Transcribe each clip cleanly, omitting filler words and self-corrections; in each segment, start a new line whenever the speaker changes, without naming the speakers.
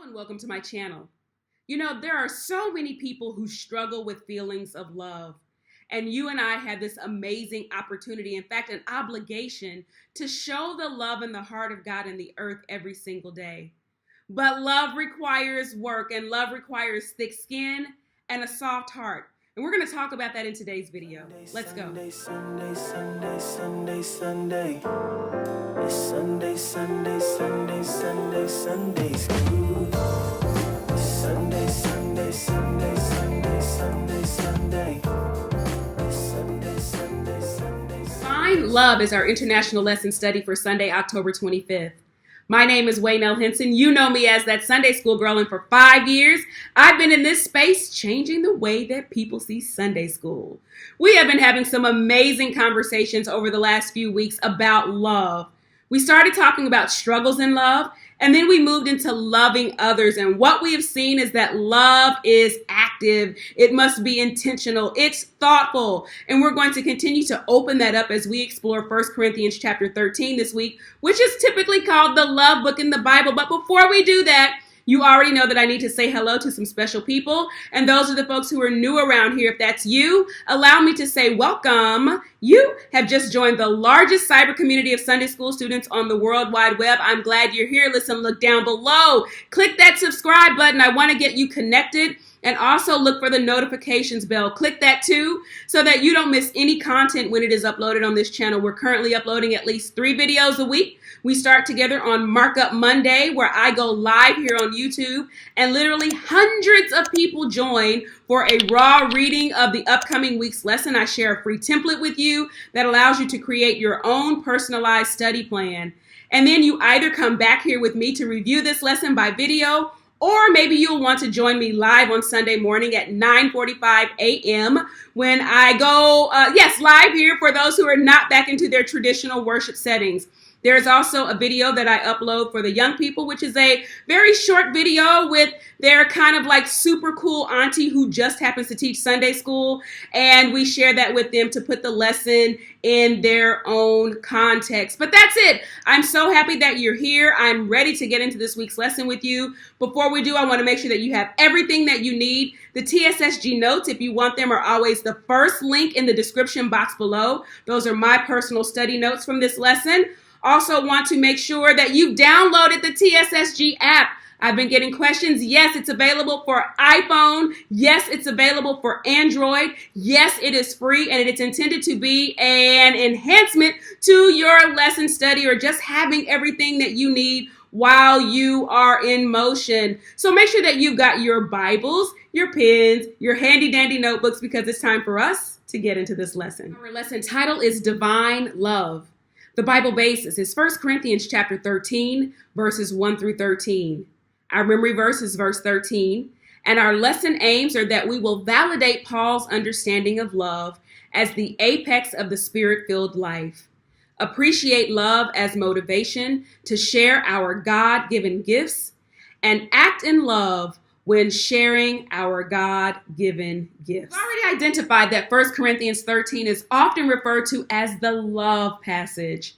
And welcome to my channel. You know, there are so many people who struggle with feelings of love. And you and I have this amazing opportunity, in fact, an obligation to show the love in the heart of God in the earth every single day. But love requires work, and love requires thick skin and a soft heart. And we're going to talk about that in today's video. Let's go.
Sunday, Sunday, Sunday, Sunday, Sunday. It's Sunday, Sunday, Sunday, Sunday, Sunday school. It's Sunday, Sunday, Sunday, Sunday, Sunday, Sunday. It's Sunday, Sunday, Sunday.
Find Love is our international lesson study for Sunday, October 25th. My name is Waynell Henson. You know me as that Sunday school girl, and for 5 years, I've been in this space changing the way that people see Sunday school. We have been having some amazing conversations over the last few weeks about love. We started talking about struggles in love, and then we moved into loving others. And what we have seen is that love is active. It must be intentional. It's thoughtful. And we're going to continue to open that up as we explore 1 Corinthians chapter 13 this week, which is typically called the love book in the Bible. But before we do that, you already know that I need to say hello to some special people. And those are the folks who are new around here. If that's you, allow me to say welcome. You have just joined the largest cyber community of Sunday school students on the World Wide Web. I'm glad you're here. Listen, look down below. Click that subscribe button. I want to get you connected. And also look for the notifications bell. Click that too so that you don't miss any content when it is uploaded on this channel. We're currently uploading at least 3 videos a week. We start together on Markup Monday, where I go live here on YouTube, and literally hundreds of people join for a raw reading of the upcoming week's lesson. I share a free template with you that allows you to create your own personalized study plan. And then you either come back here with me to review this lesson by video, or maybe you'll want to join me live on Sunday morning at 9:45 a.m. when I go, live here for those who are not back into their traditional worship settings. There's also a video that I upload for the young people, which is a very short video with their kind of like super cool auntie who just happens to teach Sunday school. And we share that with them to put the lesson in their own context. But that's it. I'm so happy that you're here. I'm ready to get into this week's lesson with you. Before we do, I want to make sure that you have everything that you need. The TSSG notes, if you want them, are always the first link in the description box below. Those are my personal study notes from this lesson. Also want to make sure that you've downloaded the TSSG app. I've been getting questions. Yes, it's available for iPhone. Yes, it's available for Android. Yes, it is free, and it's intended to be an enhancement to your lesson study or just having everything that you need while you are in motion. So make sure that you've got your Bibles, your pens, your handy dandy notebooks, because it's time for us to get into this lesson. Our lesson title is Divine Love. The Bible basis is 1 Corinthians chapter 13, verses 1 through 13. Our memory verse is verse 13, and our lesson aims are that we will validate Paul's understanding of love as the apex of the spirit-filled life, appreciate love as motivation to share our God-given gifts, and act in love when sharing our God-given gifts. We've already identified that 1 Corinthians 13 is often referred to as the love passage.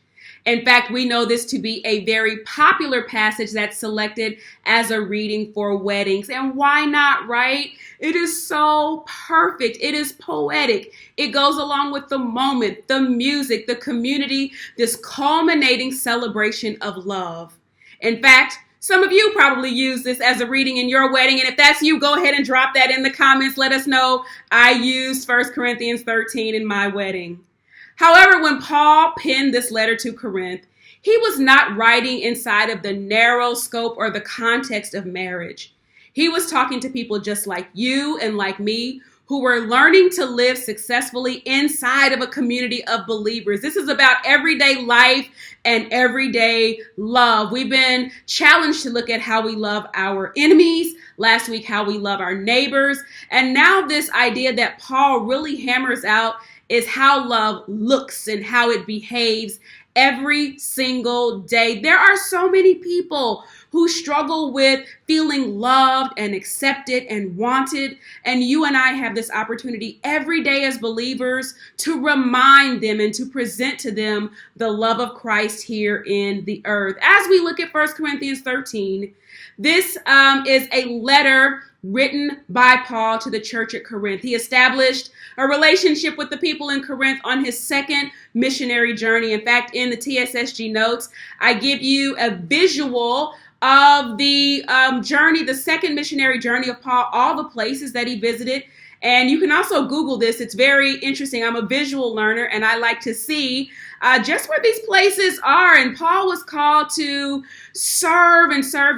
In fact, we know this to be a very popular passage that's selected as a reading for weddings. And why not, right? It is so perfect. It is poetic. It goes along with the moment, the music, the community, this culminating celebration of love. In fact, some of you probably use this as a reading in your wedding. And if that's you, go ahead and drop that in the comments. Let us know I used 1 Corinthians 13 in my wedding. However, when Paul penned this letter to Corinth, he was not writing inside of the narrow scope or the context of marriage. He was talking to people just like you and like me, who were learning to live successfully inside of a community of believers. This is about everyday life and everyday love. We've been challenged to look at how we love our enemies, last week how we love our neighbors, and now this idea that Paul really hammers out is how love looks and how it behaves every single day. There are so many people who struggle with feeling loved and accepted and wanted. And you and I have this opportunity every day as believers to remind them and to present to them the love of Christ here in the earth. As we look at 1 Corinthians 13, this is a letter written by Paul to the church at Corinth. He established a relationship with the people in Corinth on his second missionary journey. In fact, in the TSSG notes, I give you a visual of the journey, the second missionary journey of Paul, all the places that he visited. And you can also Google this. It's very interesting. I'm a visual learner, and I like to see just where these places are. And Paul was called to serve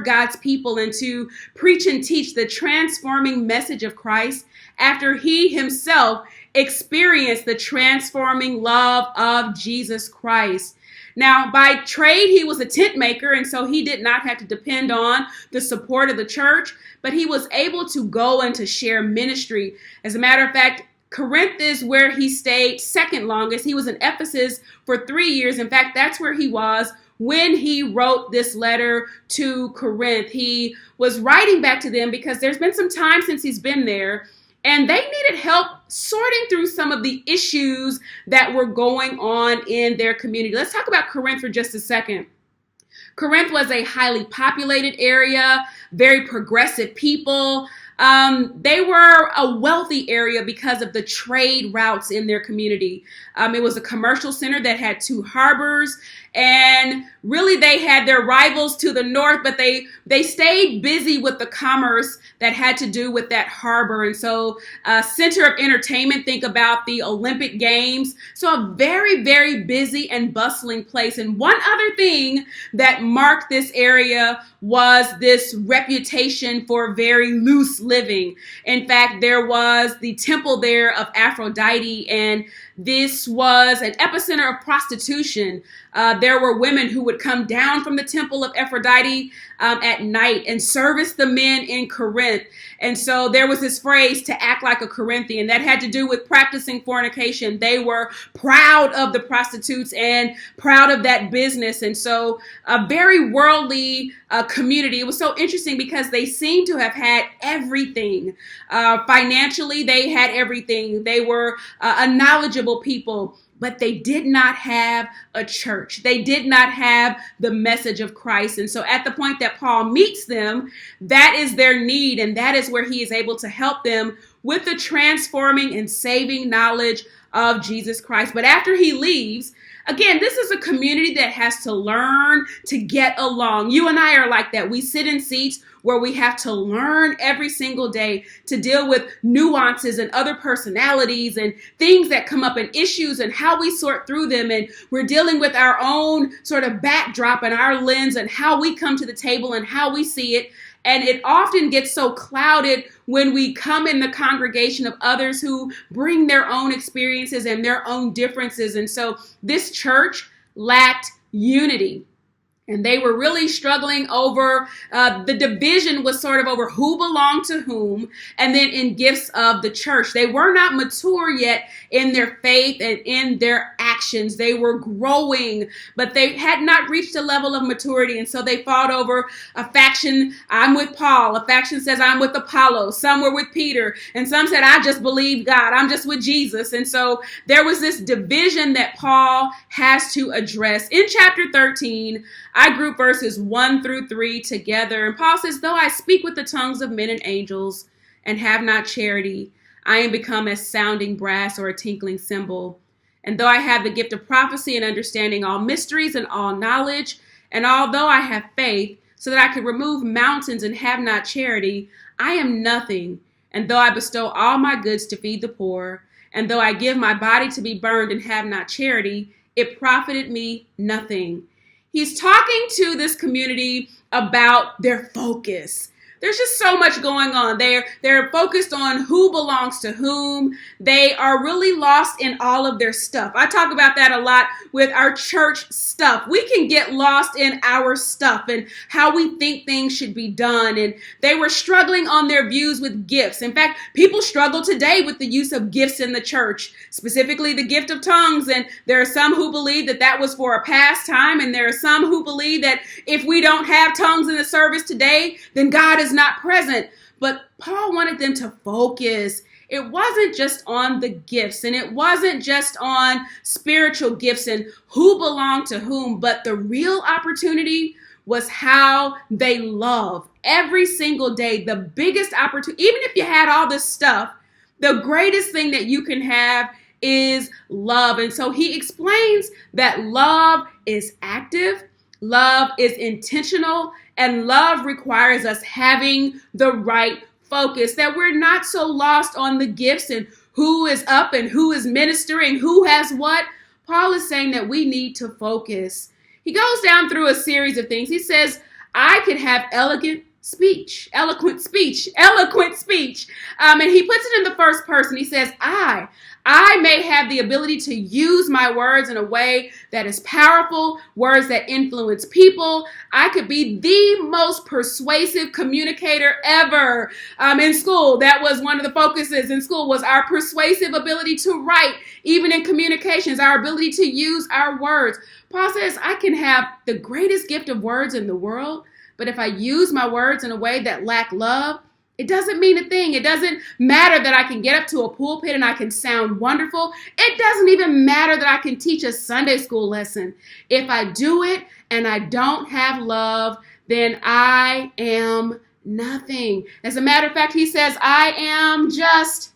God's people and to preach and teach the transforming message of Christ after he himself experienced the transforming love of Jesus Christ. Now, by trade, he was a tent maker, and so he did not have to depend on the support of the church, but he was able to go and to share ministry. As a matter of fact, Corinth is where he stayed second longest. He was in Ephesus for 3 years. In fact, that's where he was when he wrote this letter to Corinth. He was writing back to them because there's been some time since he's been there, and they needed help sorting through some of the issues that were going on in their community. Let's talk about Corinth for just a second. Corinth was a highly populated area, very progressive people. They were a wealthy area because of the trade routes in their community. It was a commercial center that had 2 harbors, and really they had their rivals to the north, but they stayed busy with the commerce that had to do with that harbor. And so center of entertainment, think about the Olympic Games. So a very, very busy and bustling place. And one other thing that marked this area was this reputation for very loose living. In fact, there was the temple there of Aphrodite, and this was an epicenter of prostitution. There were women who would come down from the temple of Aphrodite at night and service the men in Corinth. And so there was this phrase, to act like a Corinthian, that had to do with practicing fornication. They were proud of the prostitutes and proud of that business. And so a very worldly community. It was so interesting because they seemed to have had everything. Financially, they had everything. They were a knowledgeable people, but they did not have a church. They did not have the message of Christ. And so at the point that Paul meets them, that is their need, and that is where he is able to help them with the transforming and saving knowledge of Jesus Christ. But after he leaves, again, this is a community that has to learn to get along. You and I are like that. We sit in seats where we have to learn every single day to deal with nuances and other personalities and things that come up and issues and how we sort through them. And we're dealing with our own sort of backdrop and our lens and how we come to the table and how we see it. And it often gets so clouded when we come in the congregation of others who bring their own experiences and their own differences. And so this church lacked unity. And they were really struggling over, the division was sort of over who belonged to whom, and then in gifts of the church. They were not mature yet in their faith and in their actions. They were growing, but they had not reached a level of maturity. And so they fought over a faction, I'm with Paul. A faction says, I'm with Apollo. Some were with Peter. And some said, I just believe God. I'm just with Jesus. And so there was this division that Paul has to address. In chapter 13, I group verses 1 through 3 together. And Paul says, though I speak with the tongues of men and angels and have not charity, I am become as sounding brass or a tinkling cymbal. And though I have the gift of prophecy and understanding all mysteries and all knowledge, and although I have faith so that I could remove mountains and have not charity, I am nothing. And though I bestow all my goods to feed the poor, and though I give my body to be burned and have not charity, it profited me nothing. He's talking to this community about their focus. There's just so much going on. They're focused on who belongs to whom. They are really lost in all of their stuff. I talk about that a lot with our church stuff. We can get lost in our stuff and how we think things should be done. And they were struggling on their views with gifts. In fact, people struggle today with the use of gifts in the church, specifically the gift of tongues. And there are some who believe that that was for a pastime. And there are some who believe that if we don't have tongues in the service today, then God is not present. But Paul wanted them to focus. It wasn't just on the gifts, and it wasn't just on spiritual gifts and who belonged to whom, but the real opportunity was how they love every single day. The biggest opportunity, even if you had all this stuff, the greatest thing that you can have is love. And so he explains that love is active, love is intentional, and love requires us having the right focus, that we're not so lost on the gifts and who is up and who is ministering, who has what. Paul is saying that we need to focus. He goes down through a series of things. He says, I could have eloquent speech. And he puts it in the first person. He says, I may have the ability to use my words in a way that is powerful, words that influence people. I could be the most persuasive communicator ever. In school, that was one of the focuses in school, was our persuasive ability to write, even in communications, our ability to use our words. Paul says, I can have the greatest gift of words in the world, but if I use my words in a way that lack love, it doesn't mean a thing. It doesn't matter that I can get up to a pulpit and I can sound wonderful. It doesn't even matter that I can teach a Sunday school lesson. If I do it and I don't have love, then I am nothing. As a matter of fact, he says, I am just...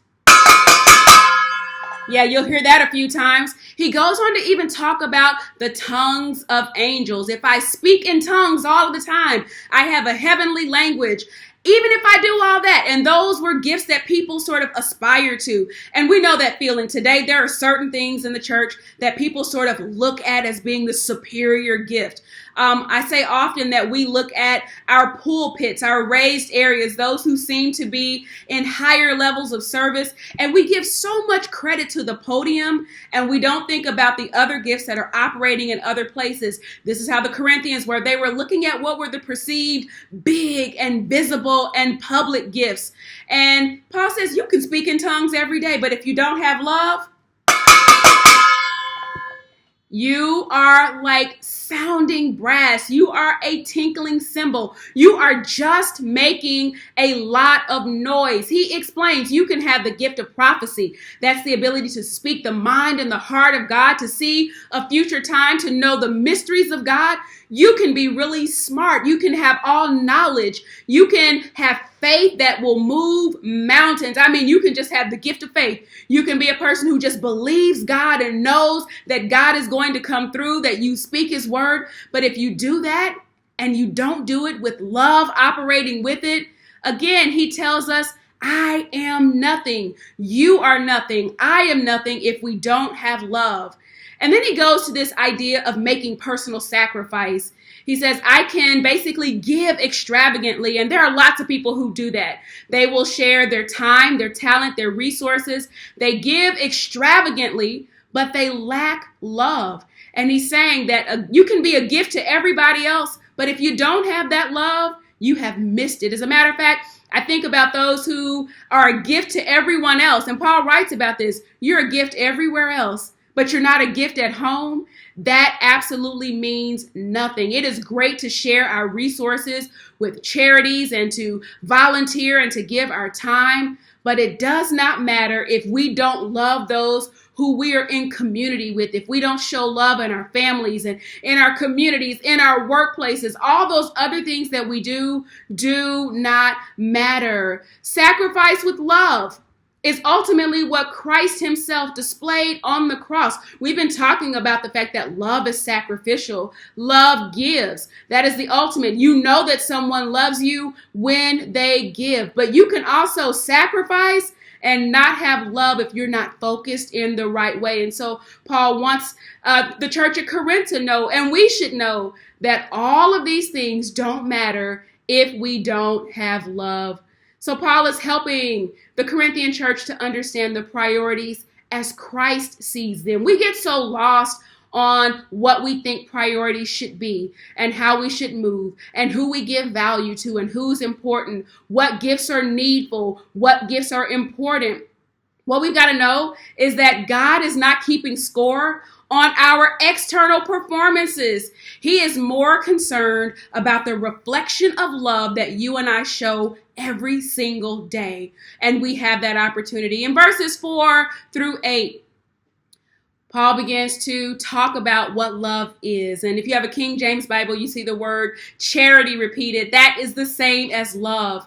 Yeah, you'll hear that a few times. He goes on to even talk about the tongues of angels. If I speak in tongues all the time, I have a heavenly language. Even if I do all that, and those were gifts that people sort of aspire to. And we know that feeling today. There are certain things in the church that people sort of look at as being the superior gift. I say often that we look at our pulpits, our raised areas, those who seem to be in higher levels of service, and we give so much credit to the podium, and we don't think about the other gifts that are operating in other places. This is how the Corinthians were. They were looking at what were the perceived big and visible and public gifts. And Paul says you can speak in tongues every day, but if you don't have love, you are like sounding brass. You are a tinkling cymbal. You are just making a lot of noise. He explains you can have the gift of prophecy. That's the ability to speak the mind and the heart of God, to see a future time, to know the mysteries of God. You can be really smart. You can have all knowledge. You can have faith that will move mountains. I mean, you can just have the gift of faith. You can be a person who just believes God and knows that God is going to come through, that you speak his word. But if you do that and you don't do it with love operating with it, again, he tells us, I am nothing. You are nothing. I am nothing if we don't have love. And then he goes to this idea of making personal sacrifice. He says, I can basically give extravagantly. And there are lots of people who do that. They will share their time, their talent, their resources. They give extravagantly, but they lack love. And he's saying that you can be a gift to everybody else, but if you don't have that love, you have missed it. As a matter of fact, I think about those who are a gift to everyone else. And Paul writes about this. You're a gift everywhere else, but you're not a gift at home. That absolutely means nothing. It is great to share our resources with charities and to volunteer and to give our time, but it does not matter if we don't love those who we are in community with, if we don't show love in our families and in our communities, in our workplaces. All those other things that we do not matter. Sacrifice with love is ultimately what Christ himself displayed on the cross. We've been talking about the fact that love is sacrificial. Love gives. That is the ultimate. You know that someone loves you when they give, but you can also sacrifice and not have love if you're not focused in the right way. And so Paul wants the church at Corinth to know, and we should know, that all of these things don't matter if we don't have love. So Paul is helping the Corinthian church to understand the priorities as Christ sees them. We get so lost on what we think priorities should be and how we should move and who we give value to and who's important, what gifts are needful, what gifts are important. What we've got to know is that God is not keeping score on our external performances. He is more concerned about the reflection of love that you and I show every single day. And we have that opportunity. In verses 4-8, Paul begins to talk about what love is. And if you have a King James Bible, you see the word charity repeated. That is the same as love.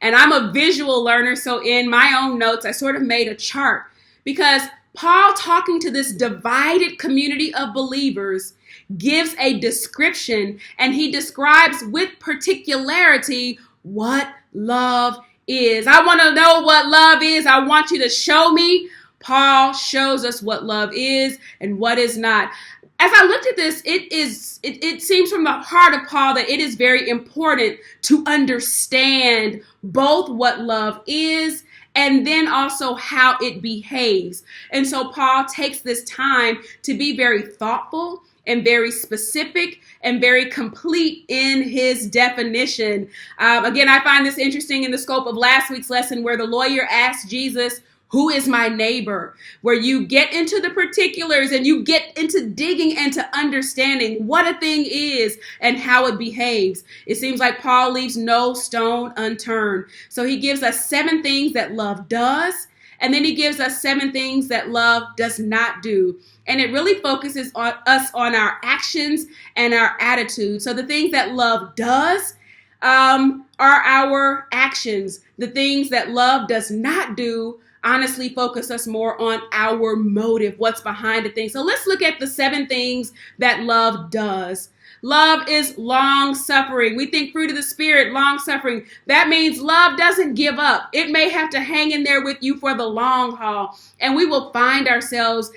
And I'm a visual learner, so in my own notes, I sort of made a chart because Paul, talking to this divided community of believers, gives a description, and he describes with particularity what love is. I want to know what love is. I want you to show me. Paul shows us what love is and what is not. As I looked at this, it seems from the heart of Paul that it is very important to understand both what love is and then also how it behaves. And so Paul takes this time to be very thoughtful and very specific and very complete in his definition. Again, I find this interesting in the scope of last week's lesson where the lawyer asked Jesus, "Who is my neighbor?" Where you get into the particulars and you get into digging into understanding what a thing is and how it behaves. It seems like Paul leaves no stone unturned. So he gives us 7 things that love does, and then he gives us 7 things that love does not do. And it really focuses on us on our actions and our attitudes. So the things that love does are our actions. The things that love does not do honestly focus us more on our motive, what's behind the thing. So let's look at the 7 things that love does. Love is long suffering. We think fruit of the Spirit, long suffering. That means love doesn't give up. It may have to hang in there with you for the long haul. And we will find ourselves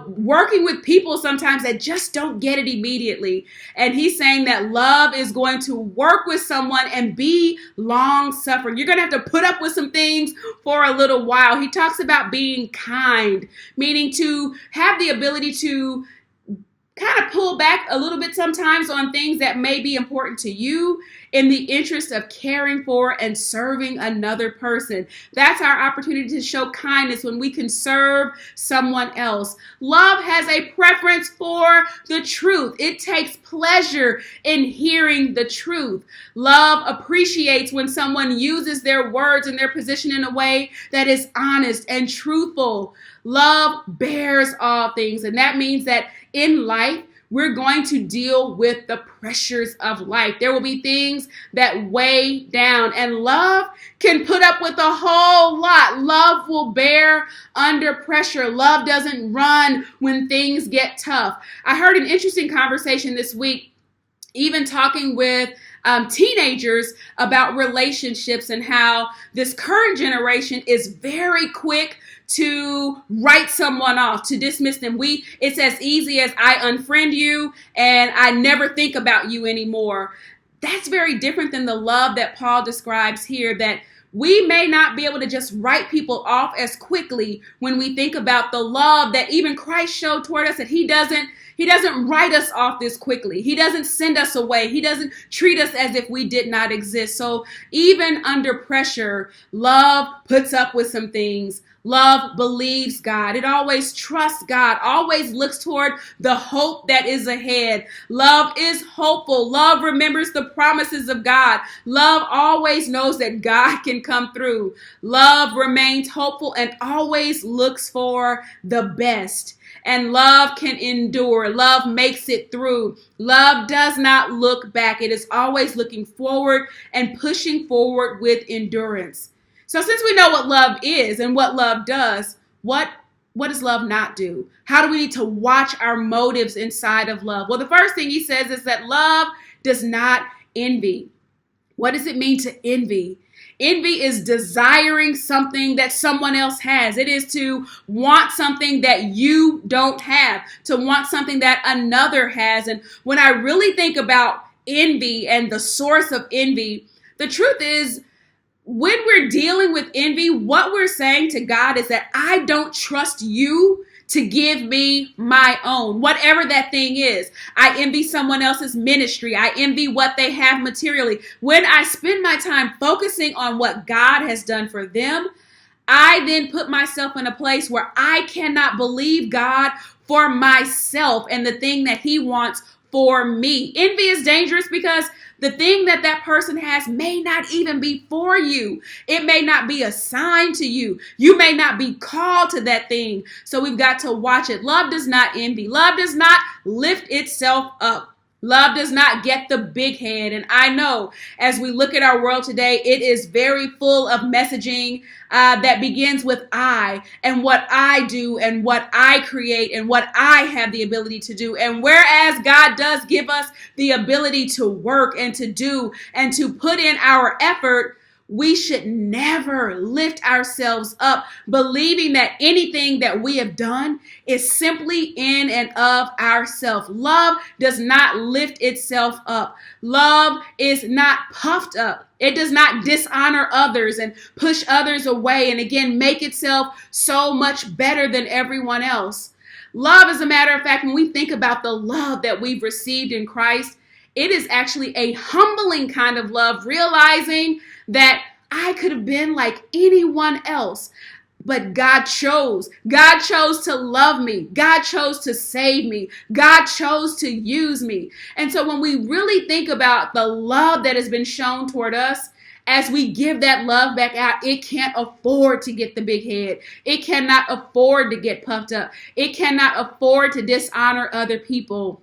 working with people sometimes that just don't get it immediately. And he's saying that love is going to work with someone and be long suffering. You're going to have to put up with some things for a little while. He talks about being kind, meaning to have the ability to kind of pull back a little bit sometimes on things that may be important to you in the interest of caring for and serving another person. That's our opportunity to show kindness when we can serve someone else. Love has a preference for the truth. It takes pleasure in hearing the truth. Love appreciates when someone uses their words and their position in a way that is honest and truthful. Love bears all things, and that means that in life, we're going to deal with the pressures of life. There will be things that weigh down, and love can put up with a whole lot. Love will bear under pressure. Love doesn't run when things get tough. I heard an interesting conversation this week, even talking with teenagers about relationships and how this current generation is very quick to write someone off, to dismiss them. It's as easy as I unfriend you and I never think about you anymore. That's very different than the love that Paul describes here, that we may not be able to just write people off as quickly when we think about the love that even Christ showed toward us, that he doesn't write us off this quickly. He doesn't send us away. He doesn't treat us as if we did not exist. So even under pressure, love puts up with some things. Love believes God. It always trusts God, always looks toward the hope that is ahead. Love is hopeful. Love remembers the promises of God. Love always knows that God can come through. Love remains hopeful and always looks for the best. And love can endure. Love makes it through. Love does not look back. It is always looking forward and pushing forward with endurance. So since we know what love is and what love does, what does love not do? How do we need to watch our motives inside of love? Well, the first thing he says is that love does not envy. What does it mean to envy? Envy is desiring something that someone else has. It is to want something that you don't have, to want something that another has. And when I really think about envy and the source of envy, the truth is, when we're dealing with envy, what we're saying to God is that I don't trust you to give me my own, whatever that thing is. I envy someone else's ministry. I envy what they have materially. When I spend my time focusing on what God has done for them, I then put myself in a place where I cannot believe God for myself and the thing that he wants for me. Envy is dangerous because the thing that that person has may not even be for you. It may not be assigned to you. You may not be called to that thing. So we've got to watch it. Love does not envy. Love does not lift itself up. Love does not get the big head. And I know as we look at our world today, it is very full of messaging that begins with I and what I do and what I create and what I have the ability to do. And whereas God does give us the ability to work and to do and to put in our effort, we should never lift ourselves up believing that anything that we have done is simply in and of ourselves. Love does not lift itself up. Love is not puffed up. It does not dishonor others and push others away and again make itself so much better than everyone else. Love, as a matter of fact, when we think about the love that we've received in Christ, it is actually a humbling kind of love, realizing that I could have been like anyone else, but God chose. God chose to love me. God chose to save me. God chose to use me. And so when we really think about the love that has been shown toward us, as we give that love back out, it can't afford to get the big head. It cannot afford to get puffed up. It cannot afford to dishonor other people.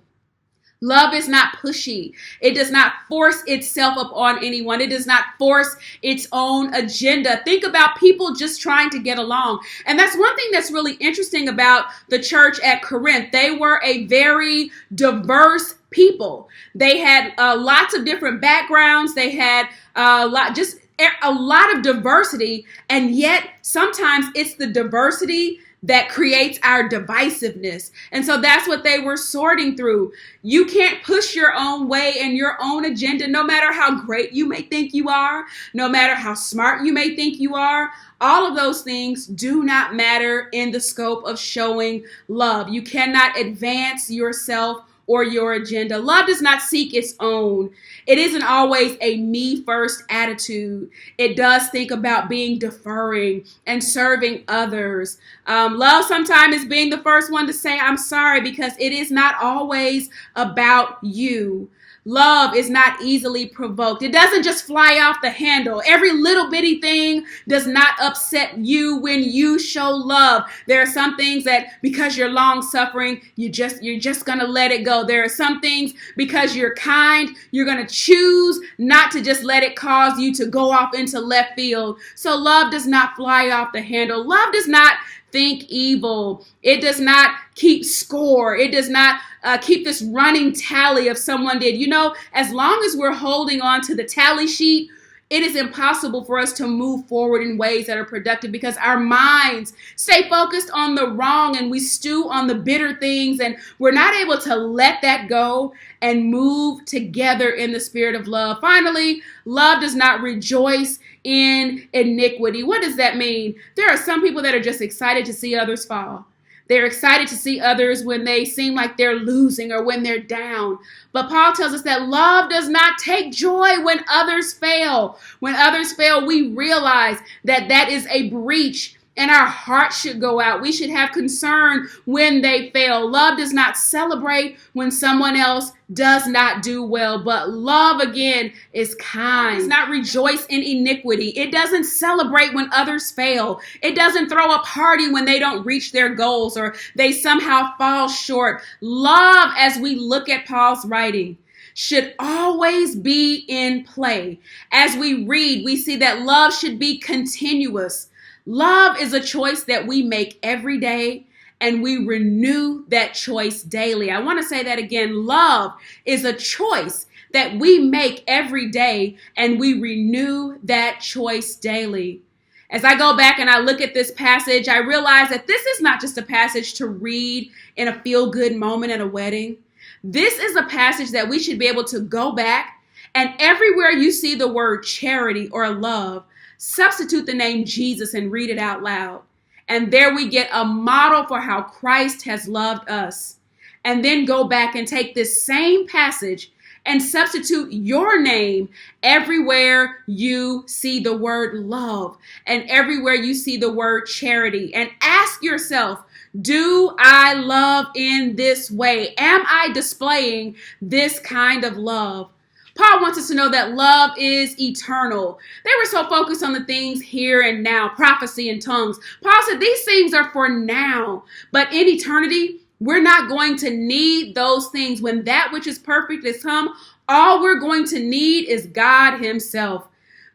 Love is not pushy. It does not force itself upon anyone. It does not force its own agenda. Think about people just trying to get along. And that's one thing that's really interesting about the church at Corinth. They were a very diverse people. They had lots of different backgrounds. They had a lot of diversity. And yet sometimes it's the diversity that creates our divisiveness. And so that's what they were sorting through. You can't push your own way and your own agenda, no matter how great you may think you are, no matter how smart you may think you are. All of those things do not matter in the scope of showing love. You cannot advance yourself or your agenda. Love does not seek its own. It isn't always a me first attitude. It does think about being deferring and serving others. Love sometimes is being the first one to say, I'm sorry, because it is not always about you. Love is not easily provoked. It doesn't just fly off the handle. Every little bitty thing does not upset you when you show love. There are some things that because you're long suffering, you're just going to let it go. There are some things because you're kind, you're going to choose not to just let it cause you to go off into left field. So love does not fly off the handle. Love does not think evil. It does not keep score. It does not keep this running tally of someone did. You know, as long as we're holding on to the tally sheet, it is impossible for us to move forward in ways that are productive because our minds stay focused on the wrong and we stew on the bitter things and we're not able to let that go and move together in the spirit of love. Finally, love does not rejoice in iniquity. What does that mean? There are some people that are just excited to see others fall. They're excited to see others when they seem like they're losing or when they're down. But Paul tells us that love does not take joy when others fail. When others fail, we realize that that is a breach and our hearts should go out. We should have concern when they fail. Love does not celebrate when someone else does not do well, but love again is kind. It does not rejoice in iniquity. It doesn't celebrate when others fail. It doesn't throw a party when they don't reach their goals or they somehow fall short. Love, as we look at Paul's writing, should always be in play. As we read, we see that love should be continuous. Love is a choice that we make every day, and we renew that choice daily. I want to say that again. Love is a choice that we make every day, and we renew that choice daily. As I go back and I look at this passage, I realize that this is not just a passage to read in a feel-good moment at a wedding. This is a passage that we should be able to go back, and everywhere you see the word charity or love, substitute the name Jesus and read it out loud. And there we get a model for how Christ has loved us. And then go back and take this same passage and substitute your name everywhere you see the word love and everywhere you see the word charity. And ask yourself, do I love in this way? Am I displaying this kind of love? Paul wants us to know that love is eternal. They were so focused on the things here and now, prophecy and tongues. Paul said these things are for now, but in eternity, we're not going to need those things. When that which is perfect is come, all we're going to need is God himself.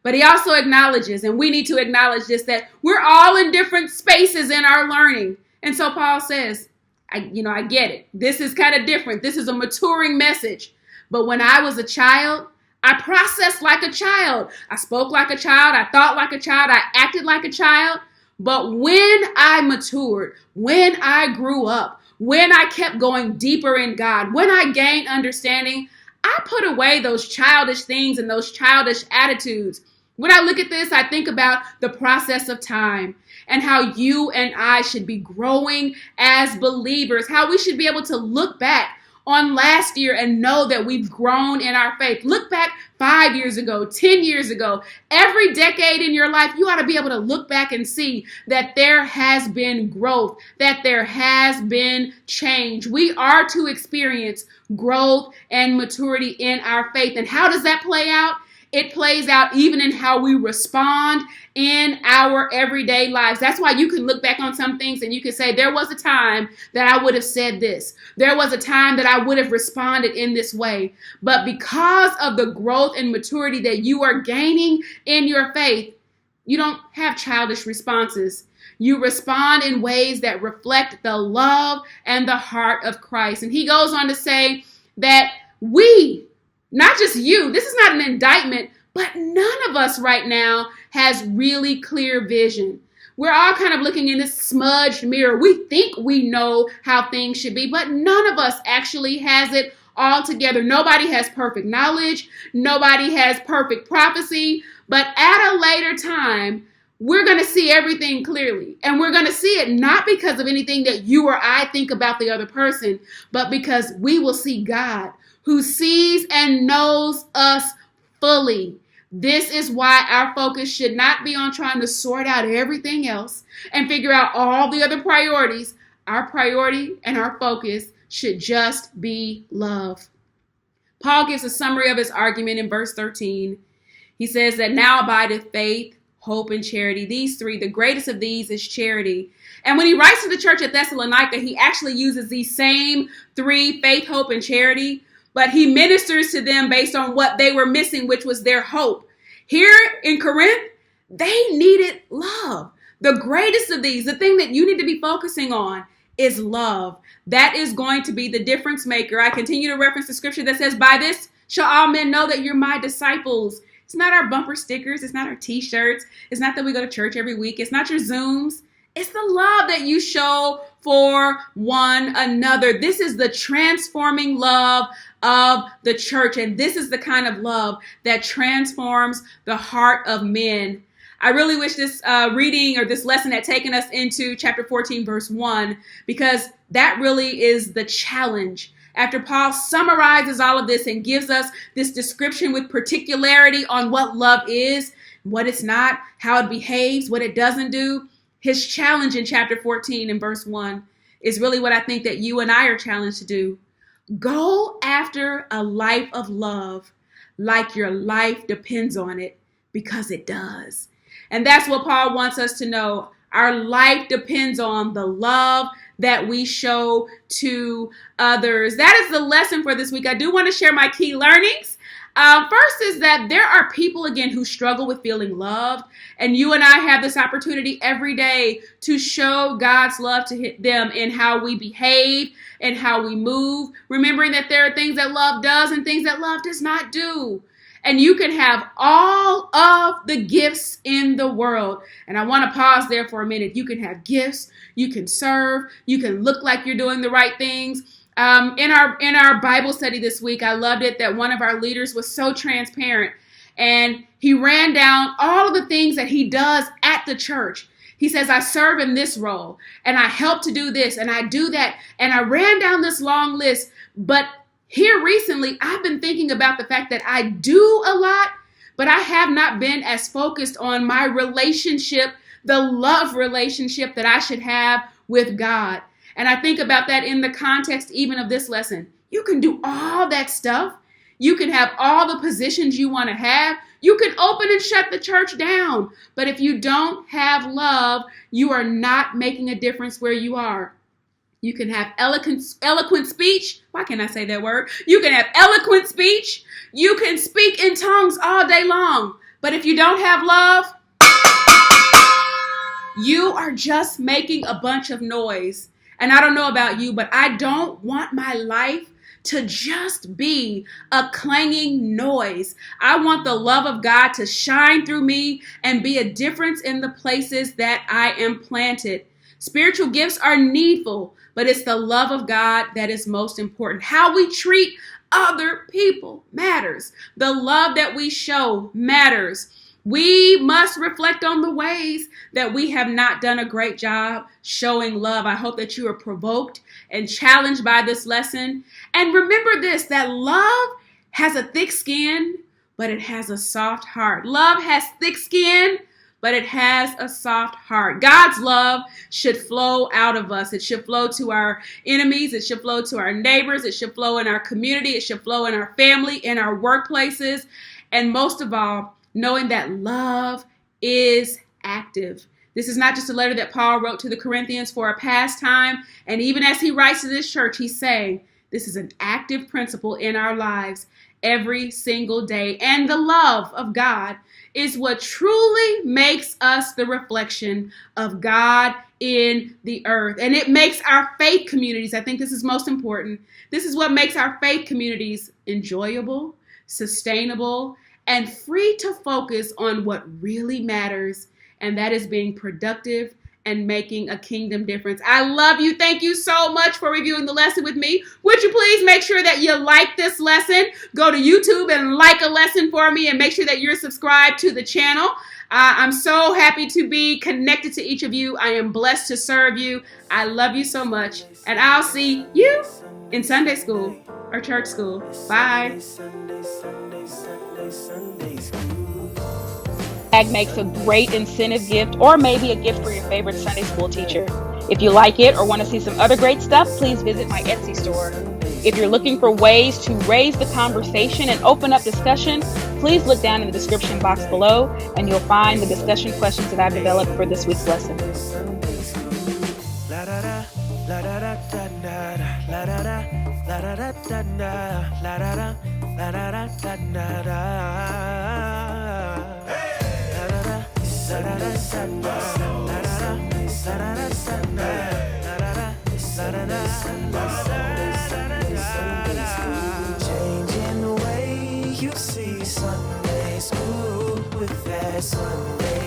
But he also acknowledges, and we need to acknowledge this, that we're all in different spaces in our learning. And so Paul says, I get it. This is kind of different. This is a maturing message. But when I was a child, I processed like a child. I spoke like a child. I thought like a child. I acted like a child. But when I matured, when I grew up, when I kept going deeper in God, when I gained understanding, I put away those childish things and those childish attitudes. When I look at this, I think about the process of time and how you and I should be growing as believers, how we should be able to look back on last year and know that we've grown in our faith. Look back 5 years ago, 10 years ago, every decade in your life, you ought to be able to look back and see that there has been growth, that there has been change. We are to experience growth and maturity in our faith. And how does that play out? It plays out even in how we respond in our everyday lives. That's why you can look back on some things and you can say, there was a time that I would have said this. There was a time that I would have responded in this way. But because of the growth and maturity that you are gaining in your faith, you don't have childish responses. You respond in ways that reflect the love and the heart of Christ. And he goes on to say that we, not just you, this is not an indictment, but none of us right now has really clear vision. We're all kind of looking in this smudged mirror. We think we know how things should be, but none of us actually has it all together. Nobody has perfect knowledge. Nobody has perfect prophecy. But at a later time, we're going to see everything clearly. And we're going to see it not because of anything that you or I think about the other person, but because we will see God who sees and knows us fully. This is why our focus should not be on trying to sort out everything else and figure out all the other priorities. Our priority and our focus should just be love. Paul gives a summary of his argument in verse 13. He says that now abideth faith, hope, and charity. These three, the greatest of these is charity. And when he writes to the church at Thessalonica, he actually uses these same three, faith, hope, and charity. But he ministers to them based on what they were missing, which was their hope. Here in Corinth, they needed love. The greatest of these, the thing that you need to be focusing on is love. That is going to be the difference maker. I continue to reference the scripture that says, by this shall all men know that you're my disciples. It's not our bumper stickers. It's not our t-shirts. It's not that we go to church every week. It's not your Zooms. It's the love that you show for one another. This is the transforming love of the church. And this is the kind of love that transforms the heart of men. I really wish this reading or this lesson had taken us into chapter 14, verse 1, because that really is the challenge. After Paul summarizes all of this and gives us this description with particularity on what love is, what it's not, how it behaves, what it doesn't do, his challenge in chapter 14 and verse 1 is really what I think that you and I are challenged to do. Go after a life of love like your life depends on it, because it does. And that's what Paul wants us to know. Our life depends on the love that we show to others. That is the lesson for this week. I do want to share my key learnings. First is that there are people, again, who struggle with feeling loved. And you and I have this opportunity every day to show God's love to them in how we behave and how we move. Remembering that there are things that love does and things that love does not do. And you can have all of the gifts in the world. And I want to pause there for a minute. You can have gifts. You can serve. You can look like you're doing the right things. In our Bible study this week, I loved it that one of our leaders was so transparent, and he ran down all of the things that he does at the church. He says, I serve in this role, and I help to do this, and I do that, and I ran down this long list. But here recently, I've been thinking about the fact that I do a lot, but I have not been as focused on my relationship, the love relationship that I should have with God. And I think about that in the context even of this lesson. You can do all that stuff. You can have all the positions you want to have. You can open and shut the church down. But if you don't have love, you are not making a difference where you are. You can have eloquent speech. Why can't I say that word? You can have eloquent speech. You can speak in tongues all day long. But if you don't have love, you are just making a bunch of noise. And I don't know about you, but I don't want my life to just be a clanging noise. I want the love of God to shine through me and be a difference in the places that I am planted. Spiritual gifts are needful, but it's the love of God that is most important. How we treat other people matters. The love that we show matters. We must reflect on the ways that we have not done a great job showing love. I hope that you are provoked and challenged by this lesson. And remember this, that love has a thick skin, but it has a soft heart. Love has thick skin, but it has a soft heart. God's love should flow out of us. It should flow to our enemies. It should flow to our neighbors. It should flow in our community. It should flow in our family, in our workplaces. And most of all, knowing that love is active. This is not just a letter that Paul wrote to the Corinthians for a pastime. And even as he writes to this church, he's saying this is an active principle in our lives every single day. And the love of God is what truly makes us the reflection of God in the earth. And it makes our faith communities, I think this is most important, this is what makes our faith communities enjoyable, sustainable, and free to focus on what really matters, and that is being productive and making a kingdom difference. I love you. Thank you so much for reviewing the lesson with me. Would you please make sure that you like this lesson? Go to YouTube and like a lesson for me, and make sure that you're subscribed to the channel. I'm so happy to be connected to each of you. I am blessed to serve you. I love you so much, and I'll see you in Sunday school or church school. Bye.
Tag makes a great incentive gift, or maybe a gift for your favorite Sunday school teacher. If you like it or want to see some other great stuff, please visit my Etsy store. If you're looking for ways to raise the conversation and open up discussion, please look down in the description box below and you'll find the discussion questions that I've developed for this week's lesson.
Changing the way you see Sunday school with that Sunday